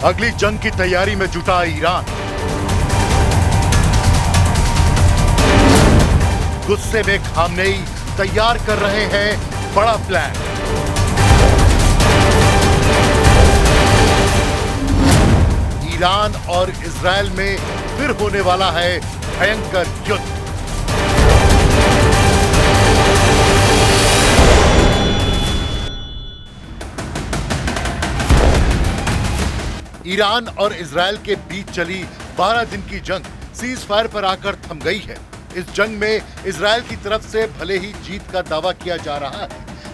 अगली जंग की तैयारी में जुटा ईरान। गुस्से में खामनेई तैयार कर रहे हैं बड़ा प्लान। ईरान और इजरायल में फिर होने वाला है भयंकर युद्ध। ईरान और इजरायल के बीच चली 12 दिन की जंग सीज फायर पर आकर थम गई है। इस जंग में इजरायल की तरफ से भले ही जीत का दावा किया जा रहा है,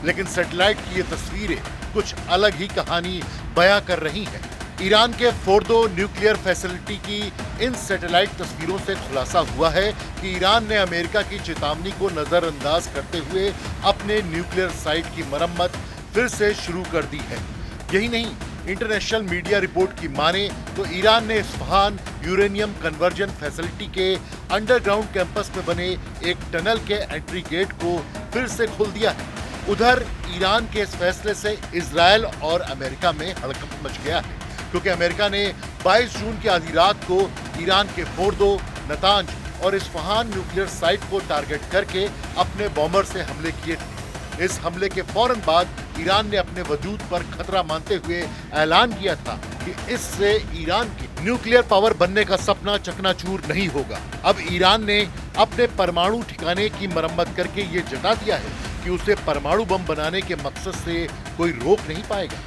लेकिन सैटेलाइट की ये तस्वीरें कुछ अलग ही कहानी बयां कर रही हैं। ईरान के फोर्दो न्यूक्लियर फैसिलिटी की इन सैटेलाइट तस्वीरों से खुलासा हुआ है कि ईरान ने अमेरिका की चेतावनी को नजरअंदाज करते हुए अपने न्यूक्लियर साइट की मरम्मत फिर से शुरू कर दी है। यही नहीं, इंटरनेशनल मीडिया रिपोर्ट की माने तो ईरान ने इस्फहान यूरेनियम कन्वर्जन फैसिलिटी के अंडरग्राउंड कैंपस में बने एक टनल के एंट्री गेट को फिर से खोल दिया है। उधर ईरान के इस फैसले से इजरायल और अमेरिका में हड़कंप मच गया है, क्योंकि अमेरिका ने 22 जून की आधी रात को ईरान के फोर्दो, नतांज और इस्फहान न्यूक्लियर साइट को टारगेट करके अपने बॉम्बर से हमले किए थे। इस हमले के फौरन बाद ईरान ने अपने वजूद पर खतरा मानते हुए ऐलान किया था कि इससे ईरान की न्यूक्लियर पावर बनने का सपना चकनाचूर नहीं होगा। अब ईरान ने अपने परमाणु ठिकाने की मरम्मत करके ये जता दिया है कि उसे परमाणु बम बनाने के मकसद से कोई रोक नहीं पाएगा।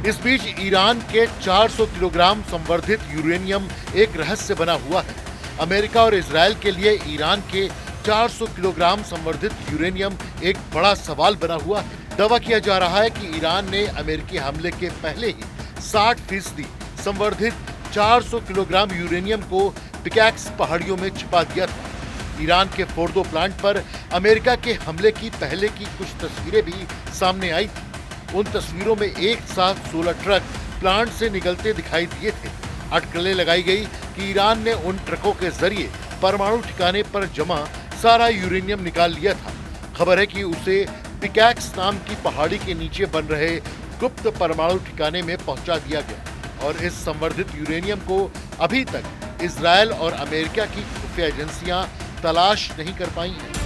इस बीच ईरान के 400 किलोग्राम संवर्धित यूरेनियम एक रहस्य बना हुआ है। अमेरिका और इजरायल के लिए ईरान के 400 किलोग्राम संवर्धित यूरेनियम एक बड़ा सवाल बना हुआ है। दावा किया जा रहा है कि ईरान ने अमेरिकी हमले के पहले ही 60% संवर्धित 400 किलोग्राम यूरेनियम को पिकैक्स पहाड़ियों में छिपा दिया था। ईरान के फोर्दो प्लांट पर अमेरिका के हमले की पहले की कुछ तस्वीरें भी सामने आई थी। उन तस्वीरों में एक साथ 16 ट्रक प्लांट से निकलते दिखाई दिए थे। अटकलें लगाई गई कि ईरान ने उन ट्रकों के जरिए परमाणु ठिकाने पर जमा सारा यूरेनियम निकाल लिया था। खबर है कि उसे पिकैक्स नाम की पहाड़ी के नीचे बन रहे गुप्त परमाणु ठिकाने में पहुंचा दिया गया और इस संवर्धित यूरेनियम को अभी तक इजरायल और अमेरिका की खुफिया एजेंसियां तलाश नहीं कर पाई हैं।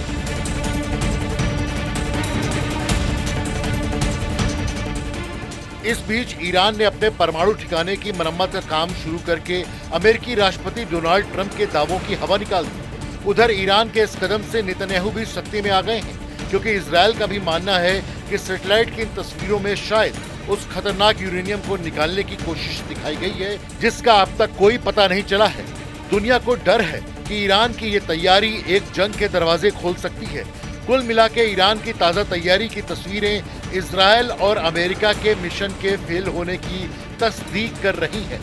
इस बीच ईरान ने अपने परमाणु ठिकाने की मरम्मत का काम शुरू करके अमेरिकी राष्ट्रपति डोनाल्ड ट्रंप के दावों की हवा निकाल दी। उधर ईरान के इस कदम से नेतन्याहू भी सत्ते में आ गए हैं, क्योंकि इजरायल का भी मानना है कि सैटेलाइट की इन तस्वीरों में शायद उस खतरनाक यूरेनियम को निकालने की कोशिश दिखाई गई है, जिसका अब तक कोई पता नहीं चला है। दुनिया को डर है कि ईरान की ये तैयारी एक जंग के दरवाजे खोल सकती है। कुल मिला के ईरान की ताजा तैयारी की तस्वीरें इजरायल और अमेरिका के मिशन के फेल होने की तस्दीक कर रही है।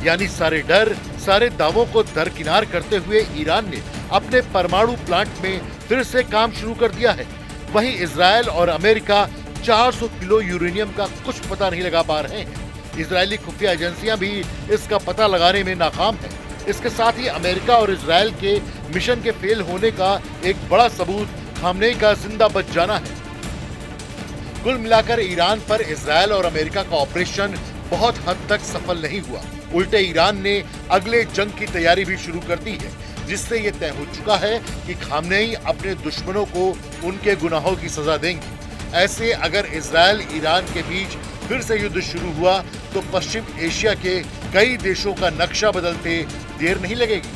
यानी सारे डर, सारे दावों को दरकिनार करते हुए ईरान ने अपने परमाणु प्लांट में फिर से काम शुरू कर दिया है। वहीं इजरायल और अमेरिका 400 किलो यूरेनियम का कुछ पता नहीं लगा पा रहे हैं। इजरायली खुफिया एजेंसियां भी इसका पता लगाने में नाकाम है। इसके साथ ही अमेरिका और इजरायल के मिशन के फेल होने का एक बड़ा सबूत खामनेई का जिंदा बच जाना है। कुल मिलाकर ईरान पर इजरायल और अमेरिका का ऑपरेशन बहुत हद तक सफल नहीं हुआ। उल्टे ईरान ने अगले जंग की तैयारी भी शुरू कर दी है, जिससे ये तय हो चुका है कि खामनेई अपने दुश्मनों को उनके गुनाहों की सजा देंगे। ऐसे अगर इजरायल ईरान के बीच फिर से युद्ध शुरू हुआ तो पश्चिम एशिया के कई देशों का नक्शा बदलते देर नहीं लगेगी।